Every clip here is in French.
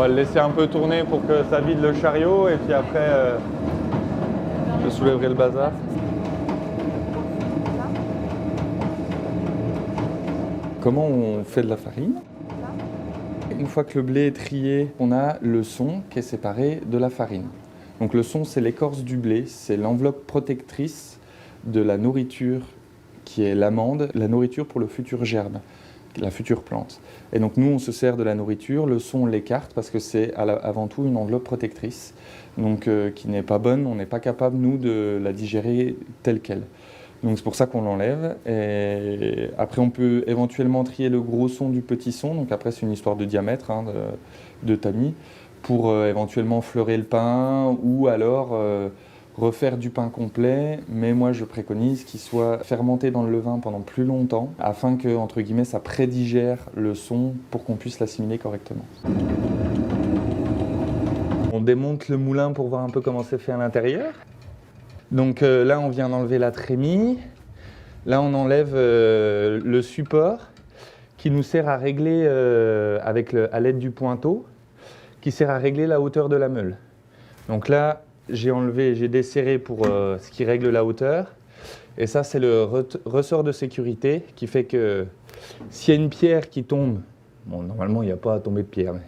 va le laisser un peu tourner pour que ça vide le chariot et puis après je soulèverai le bazar. Comment on fait de la farine? Une fois que le blé est trié, on a le son qui est séparé de la farine. Donc le son, c'est l'écorce du blé, c'est l'enveloppe protectrice de la nourriture qui est l'amande, la nourriture pour le futur germe, la future plante. Et donc nous, on se sert de la nourriture, le son, on l'écarte parce que c'est avant tout une enveloppe protectrice, donc qui n'est pas bonne, on n'est pas capable, nous, de la digérer telle qu'elle. Donc c'est pour ça qu'on l'enlève. Et après, on peut éventuellement trier le gros son du petit son. Donc après, c'est une histoire de diamètre, hein, de tamis, pour éventuellement fleurer le pain ou alors refaire du pain complet. Mais moi, je préconise qu'il soit fermenté dans le levain pendant plus longtemps afin que, entre guillemets, ça prédigère le son pour qu'on puisse l'assimiler correctement. On démonte le moulin pour voir un peu comment c'est fait à l'intérieur. Donc là, on vient d'enlever la trémie. Là, on enlève le support qui nous sert à régler, à l'aide du pointeau, qui sert à régler la hauteur de la meule. Donc là, j'ai desserré pour ce qui règle la hauteur. Et ça, c'est le ressort de sécurité qui fait que s'il y a une pierre qui tombe, bon, normalement, il n'y a pas à tomber de pierre, mais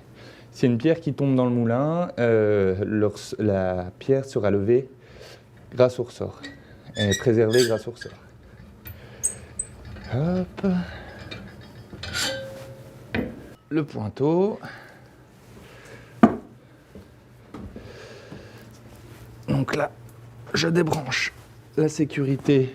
s'il y a une pierre qui tombe dans le moulin, la pierre sera levée grâce au ressort, et préservé grâce au ressort. Hop. Le pointeau. Donc là, je débranche la sécurité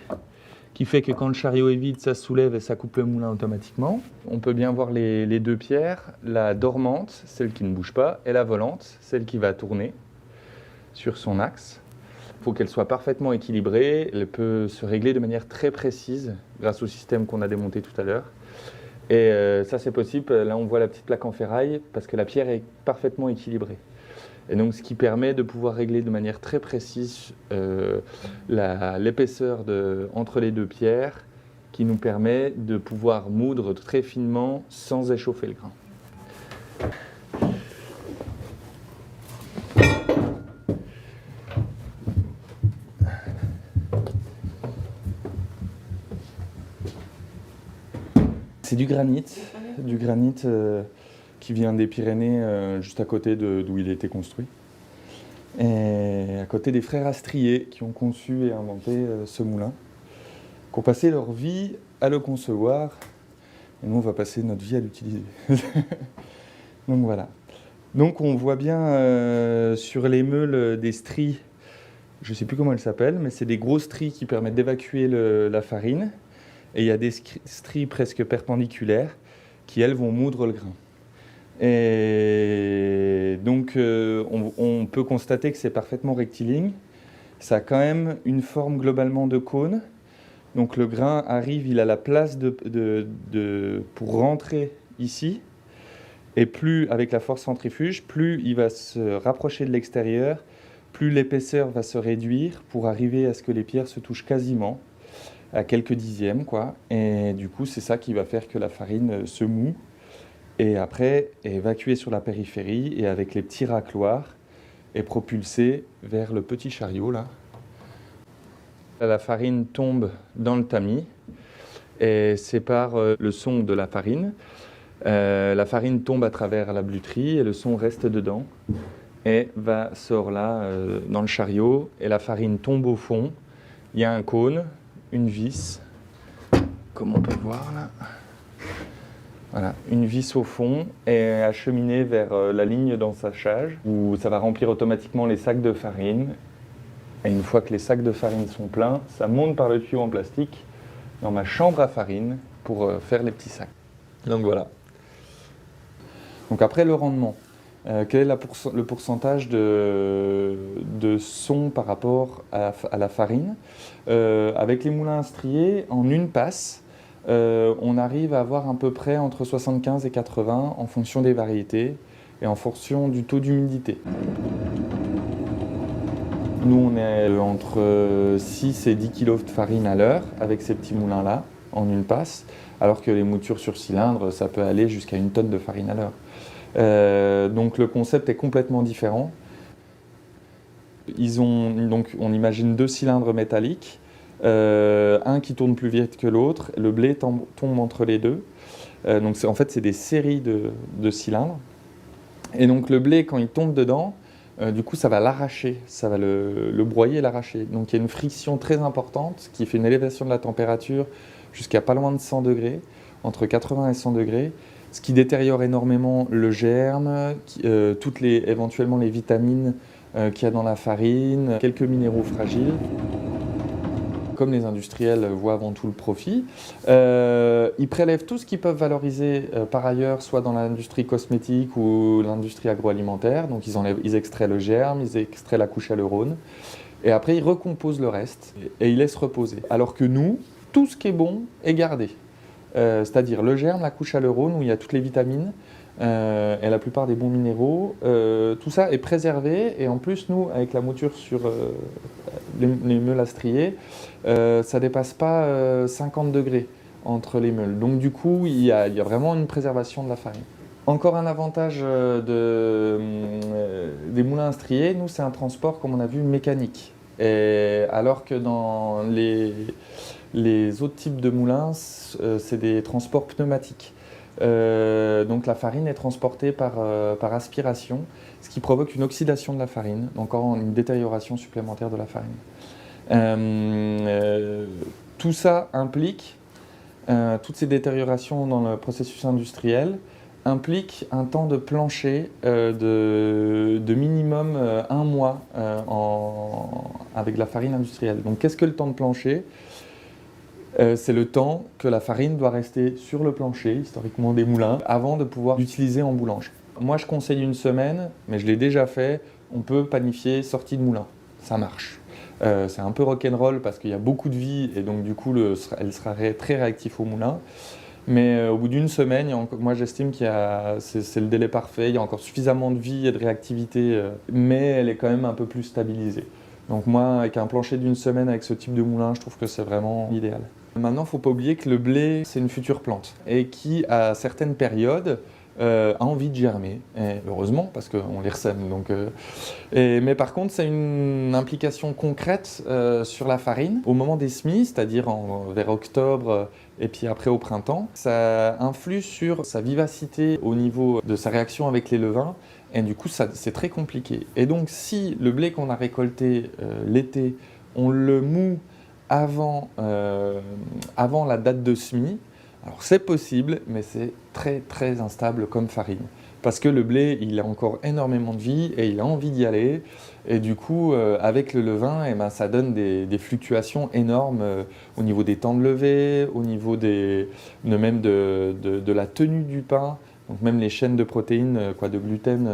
qui fait que quand le chariot est vide, ça se soulève et ça coupe le moulin automatiquement. On peut bien voir les deux pierres, la dormante, celle qui ne bouge pas, et la volante, celle qui va tourner sur son axe. Il faut qu'elle soit parfaitement équilibrée, elle peut se régler de manière très précise grâce au système qu'on a démonté tout à l'heure. Et ça c'est possible, là on voit la petite plaque en ferraille parce que la pierre est parfaitement équilibrée. Et donc ce qui permet de pouvoir régler de manière très précise l'épaisseur entre les deux pierres qui nous permet de pouvoir moudre très finement sans échauffer le grain. C'est du granit qui vient des Pyrénées, juste à côté d'où il a été construit. Et à côté des frères Astrier qui ont conçu et inventé ce moulin, qui ont passé leur vie à le concevoir. Et nous, on va passer notre vie à l'utiliser. Donc voilà. Donc on voit bien sur les meules des stries, je ne sais plus comment elles s'appellent, mais c'est des grosses stries qui permettent d'évacuer la farine. Et il y a des stries presque perpendiculaires qui, elles, vont moudre le grain. Et donc, on peut constater que c'est parfaitement rectiligne. Ça a quand même une forme globalement de cône. Donc le grain arrive, il a la place pour rentrer ici. Et plus, avec la force centrifuge, plus il va se rapprocher de l'extérieur, plus l'épaisseur va se réduire pour arriver à ce que les pierres se touchent quasiment à quelques dixièmes, quoi. Et du coup, c'est ça qui va faire que la farine se moue et après est évacuée sur la périphérie et avec les petits racloirs est propulsée vers le petit chariot là. La farine tombe dans le tamis et sépare le son de la farine. La farine tombe à travers la bluterie et le son reste dedans et sort là dans le chariot et la farine tombe au fond. Il y a un cône, une vis, comme on peut voir là. Voilà, une vis au fond et acheminée vers la ligne d'ensachage où ça va remplir automatiquement les sacs de farine. Et une fois que les sacs de farine sont pleins, ça monte par le tuyau en plastique dans ma chambre à farine pour faire les petits sacs. Donc voilà. Donc après le rendement. Quel est le pourcentage de son par rapport à la farine? Avec les moulins striés, en une passe, on arrive à avoir à peu près entre 75 et 80 en fonction des variétés et en fonction du taux d'humidité. Nous, on est entre 6 et 10 kg de farine à l'heure avec ces petits moulins-là, en une passe, alors que les moutures sur cylindre, ça peut aller jusqu'à 1 tonne de farine à l'heure. Donc le concept est complètement différent. Donc, on imagine 2 cylindres métalliques, un qui tourne plus vite que l'autre, le blé tombe entre les deux. Donc en fait, c'est des séries de cylindres. Et donc le blé, quand il tombe dedans, du coup, ça va l'arracher, ça va le broyer et l'arracher. Donc il y a une friction très importante qui fait une élévation de la température jusqu'à pas loin de 100 degrés, entre 80 et 100 degrés, ce qui détériore énormément le germe, éventuellement les vitamines qu'il y a dans la farine, quelques minéraux fragiles. Comme les industriels voient avant tout le profit, ils prélèvent tout ce qu'ils peuvent valoriser par ailleurs, soit dans l'industrie cosmétique ou l'industrie agroalimentaire. Donc ils extraient le germe, ils extraient la couche à neurones, et après ils recomposent le reste et ils laissent reposer. Alors que nous, tout ce qui est bon est gardé. C'est-à-dire le germe, la couche à neurones où il y a toutes les vitamines, et la plupart des bons minéraux, tout ça est préservé. Et en plus, nous, avec la mouture sur les meules à strier, ça dépasse pas 50 degrés entre les meules. Donc du coup, il y a vraiment une préservation de la farine. Encore un avantage des moulins à strier, nous, c'est un transport, comme on a vu, mécanique. Alors que dans les autres types de moulins, c'est des transports pneumatiques. Donc la farine est transportée par aspiration, ce qui provoque une oxydation de la farine, encore une détérioration supplémentaire de la farine. Tout ça implique, toutes ces détériorations dans le processus industriel, implique un temps de plancher de minimum 1 mois avec la farine industrielle. Donc qu'est-ce que le temps de plancher ? C'est le temps que la farine doit rester sur le plancher, historiquement des moulins, avant de pouvoir l'utiliser en boulange. Moi, je conseille 1 semaine, mais je l'ai déjà fait. On peut panifier sortie de moulin, ça marche. C'est un peu rock'n'roll parce qu'il y a beaucoup de vie et donc du coup, elle sera très réactive au moulin. Mais au bout d'1 semaine, moi j'estime c'est le délai parfait, il y a encore suffisamment de vie et de réactivité, mais elle est quand même un peu plus stabilisée. Donc moi, avec un plancher d'1 semaine avec ce type de moulin, je trouve que c'est vraiment idéal. Maintenant, il ne faut pas oublier que le blé, c'est une future plante et qui, à certaines périodes, a envie de germer. Et heureusement, parce qu'on les ressème. Mais par contre, c'est une implication concrète sur la farine. Au moment des semis, c'est-à-dire vers octobre et puis après au printemps, ça influe sur sa vivacité au niveau de sa réaction avec les levains. Et du coup, c'est très compliqué. Et donc, si le blé qu'on a récolté l'été, on le moud avant la date de semis, alors c'est possible, mais c'est très très instable comme farine. Parce que le blé, il a encore énormément de vie et il a envie d'y aller. Et du coup, avec le levain, ça donne des fluctuations énormes au niveau des temps de levée, au niveau même de la tenue du pain. Donc même les chaînes de protéines, de gluten,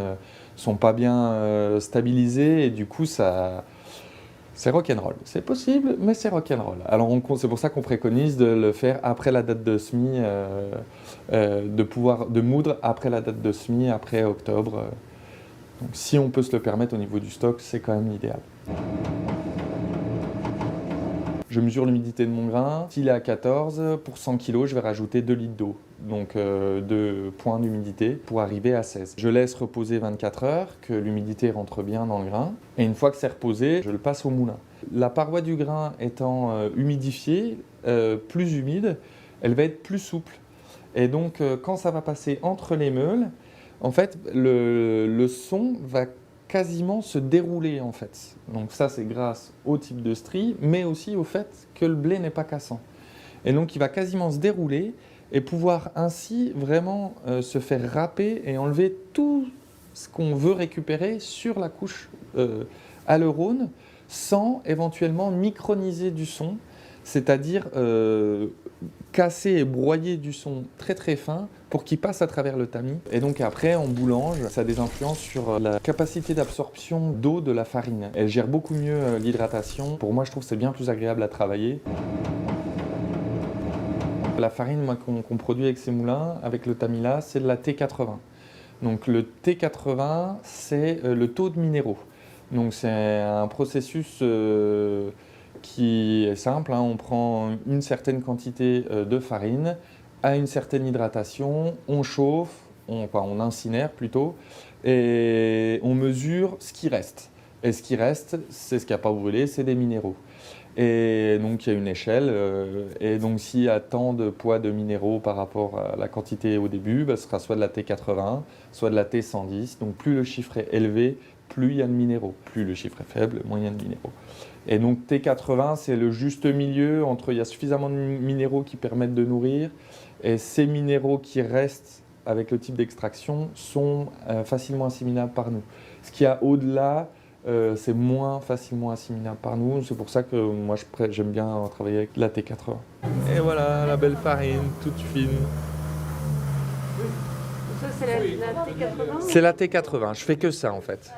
sont pas bien stabilisées et du coup, c'est rock'n'roll. C'est possible, mais c'est rock'n'roll. Alors c'est pour ça qu'on préconise de le faire après la date de semis, de moudre après la date de semis, après octobre. Donc si on peut se le permettre au niveau du stock, c'est quand même l'idéal. Je mesure l'humidité de mon grain. S'il est à 14, pour 100 kg, je vais rajouter 2 litres d'eau, donc 2 points d'humidité pour arriver à 16. Je laisse reposer 24 heures, que l'humidité rentre bien dans le grain. Et une fois que c'est reposé, je le passe au moulin. La paroi du grain étant humidifiée, plus humide, elle va être plus souple. Et donc, quand ça va passer entre les meules, en fait, le son va quasiment se dérouler en fait. Donc ça c'est grâce au type de strie, mais aussi au fait que le blé n'est pas cassant. Et donc il va quasiment se dérouler et pouvoir ainsi vraiment se faire râper et enlever tout ce qu'on veut récupérer sur la couche à neurone sans éventuellement microniser du son, c'est-à-dire casser et broyer du son très très fin pour qu'il passe à travers le tamis. Et donc après, en boulange, ça a des influences sur la capacité d'absorption d'eau de la farine. Elle gère beaucoup mieux l'hydratation. Pour moi, je trouve que c'est bien plus agréable à travailler. La farine qu'on produit avec ces moulins, avec le tamis-là, c'est de la T80. Donc le T80, c'est le taux de minéraux. Donc c'est un processus qui est simple, hein. On prend une certaine quantité de farine à une certaine hydratation, on chauffe, on incinère plutôt, et on mesure ce qui reste. Et ce qui reste, c'est ce qui n'a pas brûlé, c'est des minéraux. Et donc il y a une échelle, et donc s'il y a tant de poids de minéraux par rapport à la quantité au début, ce sera soit de la T80, soit de la T110. Donc plus le chiffre est élevé, plus il y a de minéraux. Plus le chiffre est faible, moins il y a de minéraux. Et donc T80, c'est le juste milieu entre il y a suffisamment de minéraux qui permettent de nourrir, et ces minéraux qui restent avec le type d'extraction sont facilement assimilables par nous. Ce qu'il y a au-delà, c'est moins facilement assimilable par nous. C'est pour ça que moi j'aime bien travailler avec la T80. Et voilà la belle farine, toute fine. Ça, c'est la T80? C'est la T80, je fais que ça en fait.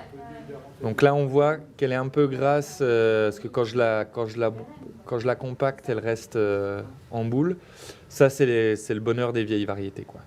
Donc là on voit qu'elle est un peu grasse, parce que quand je la compacte, elle reste en boule. Ça c'est le bonheur des vieilles variétés, quoi.